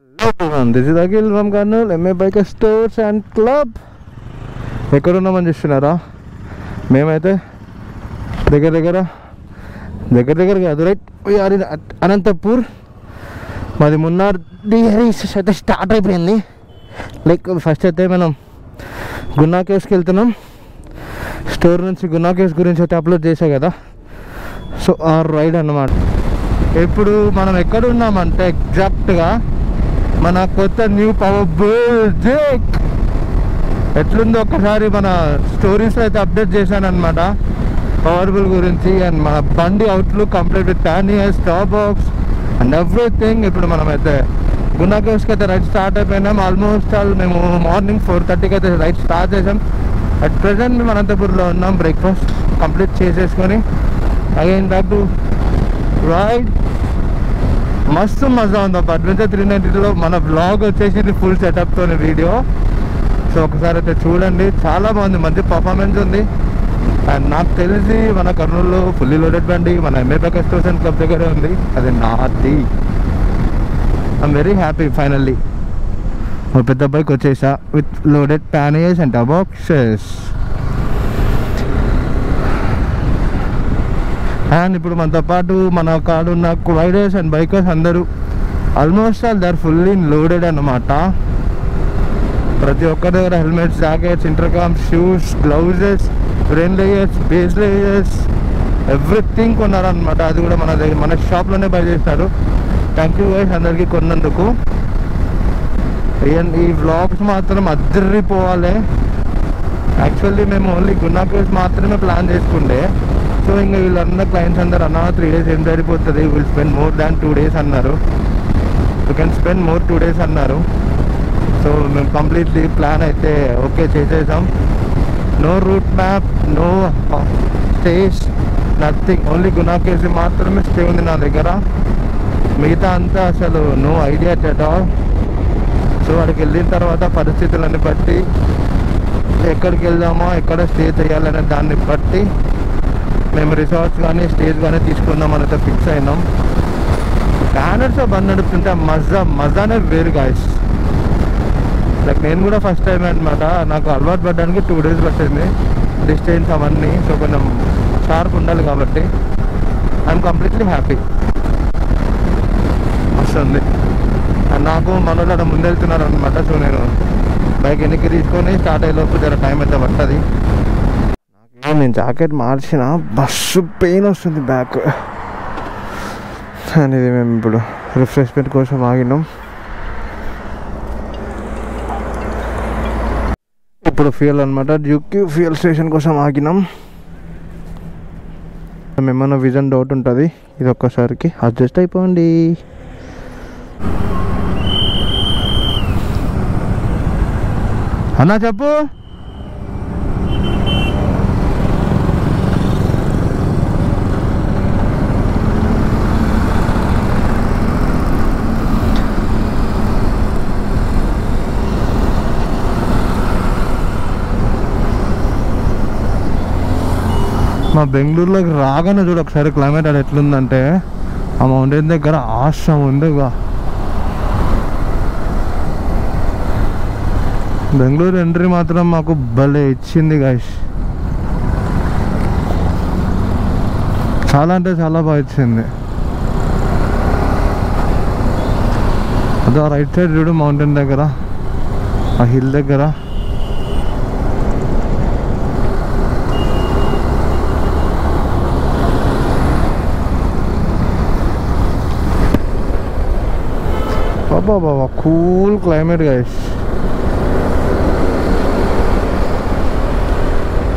Hello everyone, this is Akhil from Karnool, MA Biker Stores and Club. ఎక్కడున్నామని చూస్తున్నారా? మేమైతే దగ్గర కాదు, రైట్ వీఆర్ ఇన్ అనంతపూర్. మాది మున్నార్ డిహరీస్ అయితే స్టార్ట్ అయిపోయింది. లైక్ ఫస్ట్ అయితే మనం గున్నా కేవ్స్కి వెళ్తున్నాం. స్టోర్ నుంచి గున్నా కేవ్స్ గురించి అయితే అప్లోడ్ చేసా కదా, సో ఆ రైడ్ అన్నమాట. ఇప్పుడు మనం ఎక్కడ ఉన్నామంటే ఎగ్జాక్ట్గా మన కొత్త న్యూ పవర్ బుల్ ఎట్లుందో ఒక్కసారి మన స్టోరీస్లో అయితే అప్డేట్ చేశాను అనమాట పవర్బుల్ గురించి. అండ్ మన బండి outlook complete with panniers, top box and everything. ఇప్పుడు మనమైతే గున్నా కేవ్స్కి అయితే రైడ్ స్టార్ట్ అయిపోయినాం. ఆల్మోస్ట్ మేము మార్నింగ్ 4:30కి అయితే రైడ్ స్టార్ట్ చేసాం. అట్ ప్రెజెంట్ మేము అనంతపూర్లో ఉన్నాం. బ్రేక్ఫాస్ట్ కంప్లీట్ చేసేసుకొని అగైన్ బ్యాక్ టు రైడ్. మస్తు మజా ఉంది. అడ్వెంచర్ 390లో మన బ్లాగ్ వచ్చేసి ఫుల్ సెటప్తో వీడియో. సో ఒకసారి అయితే చూడండి, చాలా బాగుంది, మంచి పర్ఫార్మెన్స్ ఉంది. అండ్ నాకు తెలిసి మన కర్నూలులో ఫుల్లీ లోడెడ్ బండి మన MA biker stores and club దగ్గరే ఉంది. అది నాది. I'm very happy. ఫైనల్లీ ఒక పెద్ద బైక్ వచ్చేసా with loaded panniers and boxes. And ఇప్పుడు మనతో పాటు మన కాడు ఉన్న రైడర్స్ అండ్ బైకర్స్ అందరూ almost all they are fully loaded అన్నమాట. ప్రతి ఒక్కరి దగ్గర helmets, jackets, intercom, shoes, gloves, rain layers, base layers, everything కొన్నారనమాట. అది కూడా మన షాప్లోనే బై చేస్తారు. థ్యాంక్ యూ గైస్ అందరికీ కొన్నందుకు. ఈ వ్లాగ్స్ మాత్రం అద్దరిపోవాలి. యాక్చువల్లీ మేము ఓన్లీ గున్నా కేవ్స్ మాత్రమే ప్లాన్ చేసుకుంటే, సో ఇంకా వీళ్ళందరూ క్లయింట్స్ అందరు అన్న 3 days ఏం సరిపోతుంది, will spend more than 2 days అన్నారు. You can spend more 2 days అన్నారు. సో మేము కంప్లీట్లీ ప్లాన్ అయితే ఓకే చేసేసాం. No route map, no stays, nothing. Only Guna caves మాత్రమే స్టే ఉంది నా దగ్గర. మిగతా అంతా అసలు no idea at all. So అక్కడికి వెళ్ళిన తర్వాత పరిస్థితులను బట్టి ఎక్కడికి వెళ్దామో, ఎక్కడ స్టే చేయాలనే దాన్ని బట్టి మేము రిసార్ట్స్ కానీ స్టేస్ కానీ తీసుకుందాం అనేది ఫిక్స్ అయినాం. స్టాండర్డ్స్లో బండి నడుపుతుంటే మజానే వేరు గాయస్. లైక్ నేను కూడా ఫస్ట్ టైం అనమాట. నాకు అలవాటు పడడానికి 2 days పట్టింది, డిస్టెన్స్ అవన్నీ. సో కొంచెం షార్ప్ ఉండాలి కాబట్టి ఐఎమ్ కంప్లీట్లీ హ్యాపీ. వస్తుంది. అండ్ నాకు మనోళ్ళు అక్కడ ముందు వెళ్తున్నారు అనమాట. సో నేను బైక్ వెనక్కి తీసుకొని స్టార్ట్ అయ్యేలోపు జర టైం అయితే పడుతుంది. నేను జాకెట్ మార్చిన బస్సు పెయిన్ వస్తుంది బ్యాక్. అనేది మేము ఇప్పుడు రిఫ్రెష్మెంట్ కోసం ఆగినాం. ఇప్పుడు ఫ్యూయల్ అనమాట, డ్యూక్కి ఫ్యూయల్ స్టేషన్ కోసం ఆగినాం. ఏమన్నా విజన్ డౌట్ ఉంటుంది, ఇది ఒక్కసారికి అడ్జస్ట్ అయిపోండి. అన్నా చెప్పు. మా బెంగళూరులోకి రాగానే చూడు ఒకసారి క్లైమేట్ అది ఎట్లుందంటే, ఆ మౌంటైన్ దగ్గర ఆశ్రమం ఉంది. బెంగళూరు ఎంట్రీ మాత్రం మాకు భలే ఇచ్చింది గాయస్. చాలా అంటే చాలా బాగా ఇచ్చింది. అదో రైట్ సైడ్ చూడు మౌంటైన్ దగ్గర, ఆ హిల్ దగ్గర బాబా కూల్ క్లైమేట్ గైస్.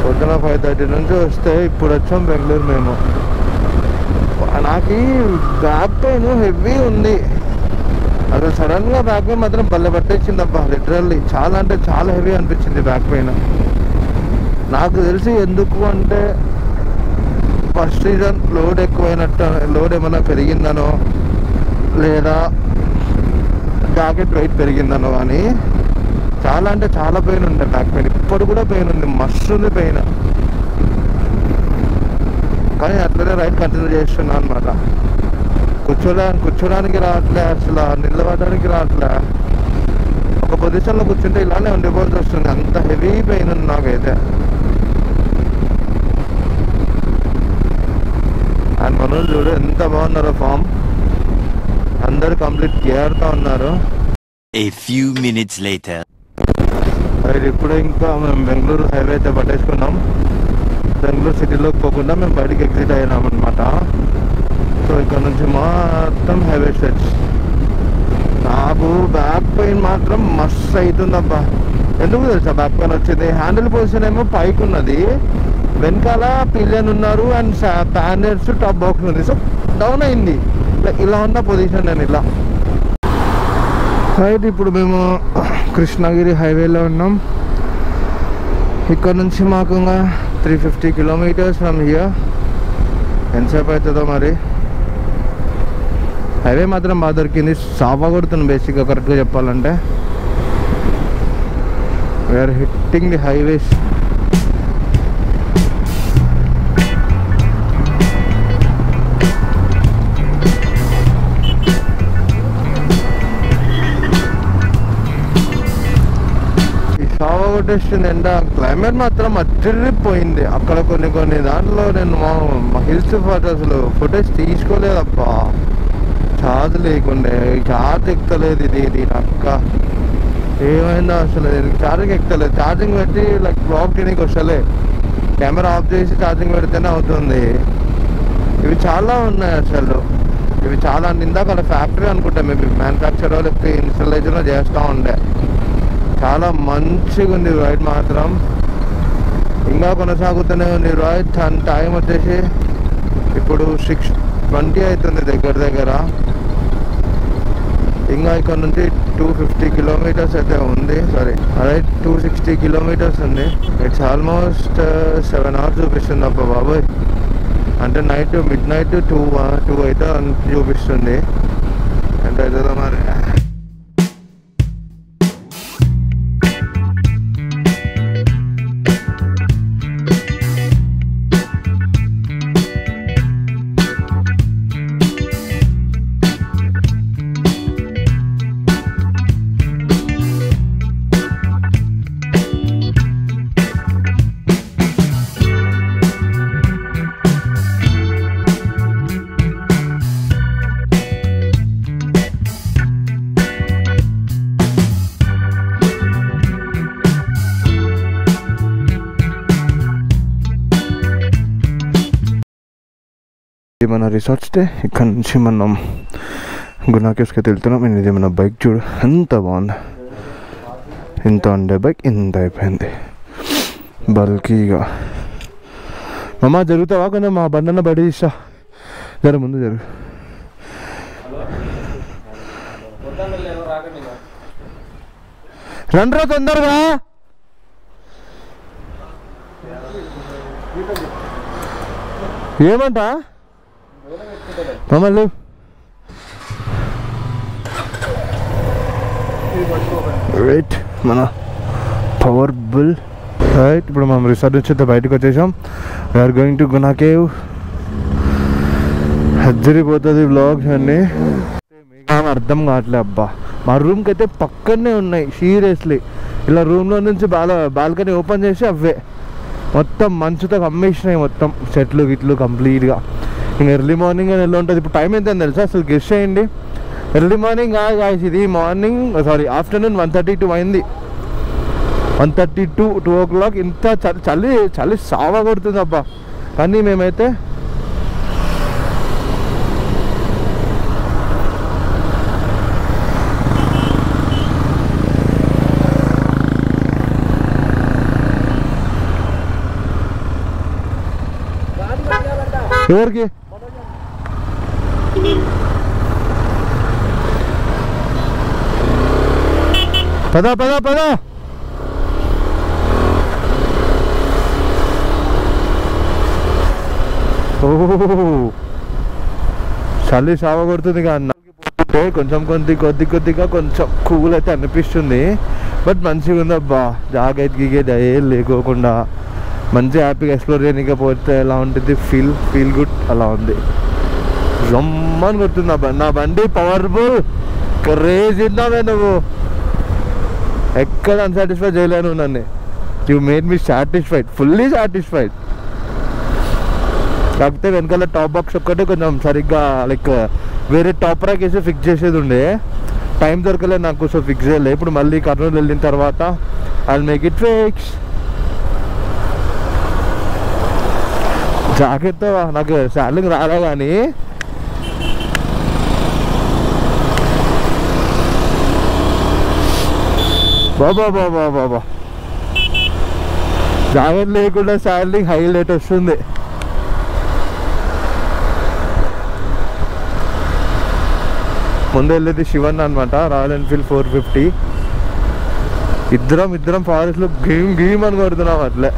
పొద్దున 5:30 నుంచి వస్తే ఇప్పుడు వచ్చాం బెంగళూరు మేము. నాకు బ్యాక్ పెయిన్ హెవీ ఉంది. అసలు సడన్గా బ్యాక్ పెయిన్ మాత్రం బల్ల పట్టేసింది అబ్బా. లిటరల్లీ చాలా అంటే చాలా హెవీ అనిపించింది బ్యాక్ పెయిన్. నాకు తెలిసి ఎందుకు అంటే ఫస్ట్ సీజన్ లోడ్ ఎక్కువైనట్టు, లోడ్ ఏమైనా పెరిగిందనో లేదా జాకెట్ వెయిట్ పెరిగిందనో కానీ చాలా అంటే చాలా పెయిన్ ఉండే బ్యాక్ పెయిన్. ఇప్పుడు కూడా పెయిన్ ఉంది, మస్తు ఉంది పెయిన్. కానీ అట్లనే రైడ్ కంటిన్యూ చేస్తున్నా అనమాట. కూర్చోడానికి రావట్లే, అసలు నిలబడడానికి రావట్లే. ఒక పొజిషన్లో కూర్చుంటే ఇలానే ఉండిపోవాల్సి వస్తుంది, అంత హెవీ పెయిన్ ఉంది నాకైతే. అండ్ మనోళ్ళు చూడు ఎంత బాగున్నారో ఫామ్, అందరు కంప్లీట్ కేర్గా ఉన్నారు. A few minutes later. ఇప్పుడు ఇంకా మేము బెంగళూరు హైవే అయితే పట్టేసుకున్నాం. బెంగళూరు సిటీలోకి పోకుండా మేము బయటికి ఎగ్జిట్ అయ్యాం అనమాట. సో ఇక్కడ నుంచి మొత్తం హైవే స్ట్రెచ్. నాకు బ్యాక్ పెయిన్ మాత్రం మస్తు అవుతుందబ్బా. ఎందుకు తెలుసా బ్యాక్ పెయిన్ వచ్చింది? హ్యాండిల్ పొజిషన్ ఏమో పైకి ఉన్నది, వెనకాల పిలియన్ ఉన్నారు అండ్ ప్యానెల్స్ టాప్ బాక్స్ ఉంది. సో డౌన్ అయింది. ఇలా ఉన్న పొజిషన్ నేను ఇలా రైట్. ఇప్పుడు మేము కృష్ణగిరి హైవేలో ఉన్నాం. ఇక్కడ నుంచి మాకు ఇంకా 350 కిలోమీటర్స్ ఫ్రమ్ హియర్. ఎంతసేపు అవుతుందో మరి. హైవే మాత్రం బాగా దొరికింది, సాఫా కొడుతుంది బేసిక్గా కరెక్ట్గా చెప్పాలంటే. We're hitting the highways. కొట్టేస్తుంది ఎండ. క్లైమేట్ మాత్రం అదిరిపోయింది. అక్కడ కొన్ని దాంట్లో నేను మా హిల్స్ అసలు ఫుటేజ్ తీసుకోలేదబ్బా, ఛార్జ్ లేకుండే. ఛార్జ్ ఎక్కలేదు ఇది అక్క, ఏమైందో అసలు ఛార్జింగ్ ఎక్కలేదు. ఛార్జింగ్ పెట్టి లైక్ బ్లాక్ చేయడానికి వస్తలే, కెమెరా ఆఫ్ చేసి ఛార్జింగ్ పెడితేనే అవుతుంది. ఇవి చాలా ఉన్నాయి అసలు, ఇవి చాలా. ఇందాక అలా ఫ్యాక్టరీ అనుకుంటా, మేబీ మ్యానుఫ్యాక్చర్ లేకపోతే ఇన్స్టాలేషన్లో చేస్తూ ఉండే. చాలా మంచిగా ఉంది రైడ్ మాత్రం, ఇంకా కొనసాగుతూనే ఉంది రైడ్. టైం వచ్చేసి ఇప్పుడు 6:20 అవుతుంది దగ్గర. ఇంకా ఇక్కడ నుంచి 250 కిలోమీటర్స్ అయితే ఉంది. సారీ రైట్ 260 కిలోమీటర్స్ ఉంది. ఇట్స్ ఆల్మోస్ట్ 7 hours చూపిస్తుంది అబ్బా బాబోయ్. అంటే మిడ్ నైట్ 2 అయితే చూపిస్తుంది. ఎంత అవుతుందో మరి. ఇది మన రిసార్ట్ స్టే. ఇక్కడ నుంచి మనం గునా కేవ్స్కి వెళ్తున్నాం. ఇది మన బైక్ చూడు ఎంత బాగుంది. ఇంత ఉండే బైక్ ఇంత అయిపోయింది బల్కీగా. మామ జరుగుతావా కొంచెం, మా బండన్న బడి ఇష్టా జర ముందు జరుగు. రండ్రా తొందరగా. ఏమంట మమ్మల్ని రైట్ మన పవర్ బుల్ రైట్. ఇప్పుడు మనం రిసార్ట్ నుంచి అయితే బయటకు వచ్చేసాం. We're going to Guna cave. హజ్జరిపోతుంది వ్లాగ్స్ అన్నీ. అర్థం కావట్లే అబ్బా. మా రూమ్కి అయితే పక్కనే ఉన్నాయి సీరియస్లీ. ఇలా రూమ్లో నుంచి బాల్కనీ ఓపెన్ చేసి అవే మొత్తం మంచుతో కమ్మేసినాయి మొత్తం చెట్లు గిట్లు కంప్లీట్గా. ఇంకా ఎర్లీ మార్నింగ్ అని ఎలా ఉంటుంది. ఇప్పుడు టైం ఎంత అని తెలుసా అసలు గెస్ చేయండి. ఎర్లీ మార్నింగ్ ఇది మార్నింగ్ ఆఫ్టర్నూన్ 1:32 అయింది. 1:32 2 o'clock. ఇంత చలి సావా కొడుతుంది అబ్బా. కానీ మేమైతే ఎవరికి పదా ఓ చలి సావ కొడుతుంది. పోతుంటే కొంచెం కొద్దిగా కొంచెం కూల్ అయితే అనిపిస్తుంది. బట్ మంచిగా ఉంది అబ్బా. జాగ్రత్త గీగేది ఏం లేకోకుండా మంచి హ్యాపీగా ఎక్స్ప్లోర్ చేయడానికి పోతే ఎలా ఉంటుంది ఫీల్ గుడ్ అలా ఉంది. జమ్మని కొడుతుంది నా బండి, పవర్ఫుల్, క్రేజ్ ఉన్నావే నువ్వు. ఎక్కడ అన్సాటిస్ఫై చేయలేను నన్ను. You made me satisfied, fully satisfied. కాకపోతే వెనకాల టాప్ బాక్స్ ఒక్కటే కొంచెం సరిగ్గా లైక్ వేరే టాప్ ర్యాక్ వేసి ఫిక్స్ చేసేది ఉండే, టైం దొరకలేదు నాకు, సో ఫిక్స్ చేయలేదు. ఇప్పుడు మళ్ళీ కర్నూలు వెళ్ళిన తర్వాత ఐ మేక్ ఇట్ ఫిక్స్. జాకెట్తో నాకు శాలింగ్ రాలే కానీ బాబా జాకెట్ లేకుండా శాలింగ్ హైలైట్ వస్తుంది. ముందు వెళ్ళేది శివన్ అనమాట, రాయల్ ఎన్ఫీల్డ్ 450. ఇద్దరం ఫారెస్ట్లో గేమ్ అని కొడుతున్నాం అట్లే.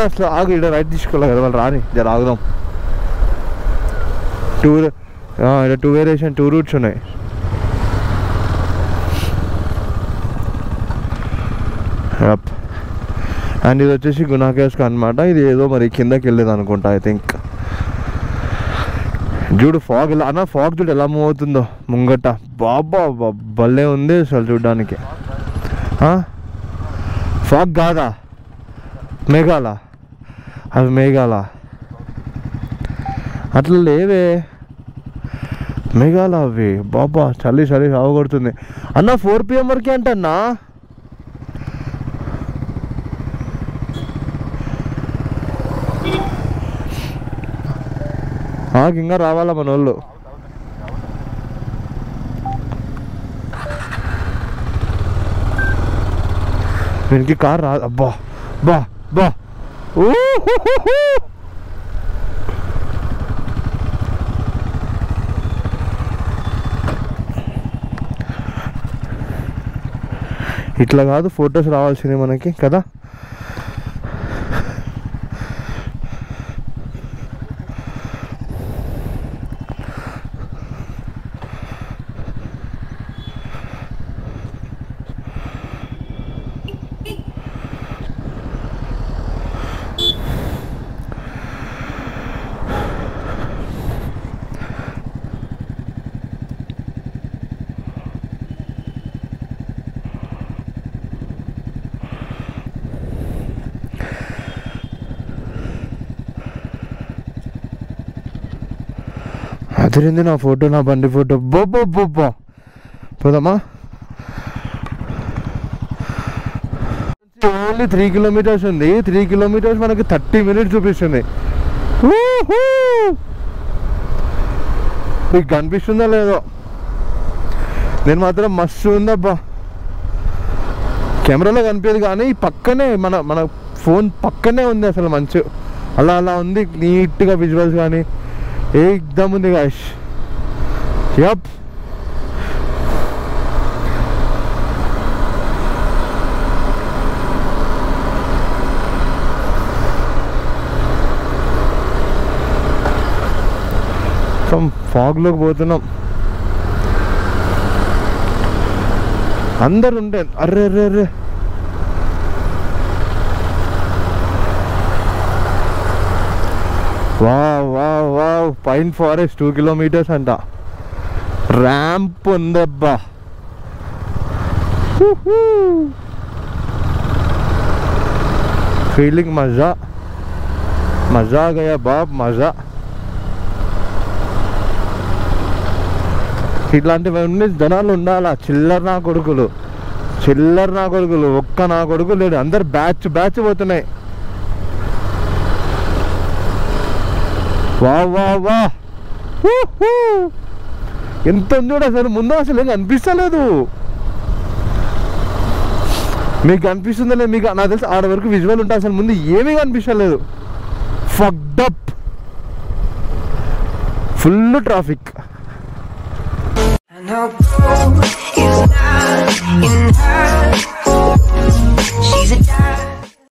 అసలు ఆగు, ఇక్కడ రైట్ తీసుకోవాలి కదా వాళ్ళు, రాని జర ఆగుదాం. ఇక్కడ 2 వేరియేషన్ 2 రూట్స్ ఉన్నాయి. అండ్ ఇది వచ్చేసి గునా కేవ్స్ అనమాట. ఇది ఏదో మరి కిందకి వెళ్ళేది అనుకుంటా ఐ థింక్. చూడు ఫాగ్ ఎలా అన్న, ఫాగ్ చూడు ఎలా మూవ్ అవుతుందో ముంగట. బాబా భలే ఉంది అసలు చూడ్డానికి. ఫాగ్ కాదా, మేఘాల, అవి మేఘాల అట్లా లేవే, మేఘాల అవి. బాబా చలి సాగొడుతుంది అన్న. 4 PM వరకే అంటన్నా. ఇంకా రావాలా మన వాళ్ళు. దీనికి కార్ రా. అబ్బా బా బా ఇట్లా కాదు ఫొటోస్ రావాల్సింది మనకి కదా. అదిరింది నా ఫోటో, నా బండి ఫోటో. బొబ్బా పోదామా. ఓన్లీ 3 కిలోమీటర్స్ ఉంది. 3 కిలోమీటర్స్ మనకి 30 minutes చూపిస్తుంది. మీకు కనిపిస్తుందో లేదో, నేను మాత్రం మస్తు ఉందబ్బా. కెమెరాలో కనిపించదు కానీ పక్కనే మన ఫోన్ పక్కనే ఉంది అసలు. మంచి అలా ఉంది నీట్గా విజువల్స్ కానీ ఏకదమ్ ఉంది గాయస్. యప్ ఫాగ్లోకి పోతున్నాం. అందరు ఉండే array wow pine forest 2 kilometers అంట. ర్యాంప్ ఉందబ్బా. ఫీలింగ్ మజా గయా బాబ్ మజా. ఇట్లాంటివన్నీ జనాలు ఉండాలా. చిల్లర నా కొడుకులు ఒక్క నా కొడుకు లేడు. అందరు బ్యాచ్ పోతున్నాయి. వా ఎంత ఉంది అసలు. ముందు అసలు ఏం అనిపిస్తలేదు. మీకు అనిపిస్తుందా లేదు? మీకు నాకు తెలిసి ఆడ వరకు విజువల్ ఉంటా. అసలు ముందు ఏమీ కనిపించలేదు. Fucked up, full traffic.